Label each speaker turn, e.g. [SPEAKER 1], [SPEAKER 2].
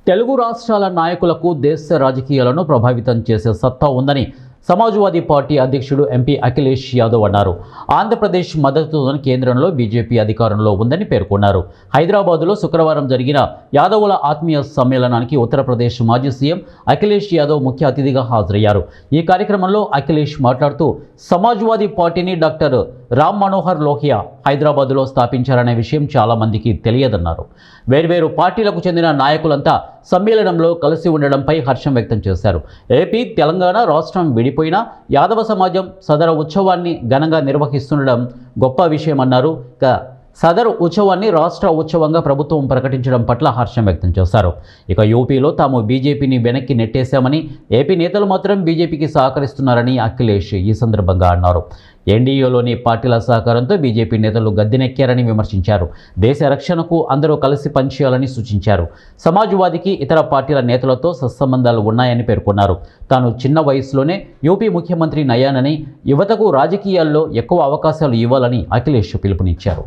[SPEAKER 1] తెలుగు రాష్ట్రాల నాయకులకు దేశ రాజకీయాలను ప్రభావితం చేసే సత్తా ఉందని సమాజ్వాదీ పార్టీ అధ్యక్షుడు ఎంపీ అఖిలేష్ యాదవ్ అన్నారు. ఆంధ్రప్రదేశ్ మద్దతుతో కేంద్రంలో బీజేపీ అధికారంలో ఉందని పేర్కొన్నారు. హైదరాబాదులో శుక్రవారం జరిగిన యాదవుల ఆత్మీయ సమ్మేళనానికి ఉత్తరప్రదేశ్ మాజీ సీఎం అఖిలేష్ యాదవ్ ముఖ్య అతిథిగా హాజరయ్యారు. ఈ కార్యక్రమంలో అఖిలేష్ మాట్లాడుతూ సమాజ్వాదీ పార్టీని డాక్టర్ రామ్ మనోహర్ లోహియా హైదరాబాదులో స్థాపించారనే విషయం చాలా మందికి తెలియదన్నారు. వేర్వేరు పార్టీలకు చెందిన నాయకులంతా సమ్మేళనంలో కలిసి ఉండడంపై హర్షం వ్యక్తం చేశారు. ఏపీ, తెలంగాణ రాష్ట్రం విడిపోయినా యాదవ సమాజం సదరు ఉత్సవాన్ని ఘనంగా నిర్వహిస్తుండడం గొప్ప విషయమన్నారు. సదరు ఉత్సవాన్ని రాష్ట్ర ఉత్సవంగా ప్రభుత్వం ప్రకటించడం పట్ల హర్షం వ్యక్తం చేశారు. ఇక యూపీలో తాము బీజేపీని వెనక్కి నెట్టేశామని, ఏపీ నేతలు మాత్రం బీజేపీకి సహకరిస్తున్నారని అఖిలేష్ ఈ సందర్భంగా అన్నారు. ఎన్డీఏలోని పార్టీల సహకారంతో బీజేపీ నేతలు గద్దెనెక్కారని విమర్శించారు. దేశ రక్షణకు అందరూ కలిసి పనిచేయాలని సూచించారు. సమాజ్వాదీకి ఇతర పార్టీల నేతలతో సత్సంబంధాలు ఉన్నాయని పేర్కొన్నారు. తాను చిన్న వయసులోనే యూపీ ముఖ్యమంత్రి అయ్యానని, యువతకు రాజకీయాల్లో ఎక్కువ అవకాశాలు ఇవ్వాలని అఖిలేష్ పిలుపునిచ్చారు.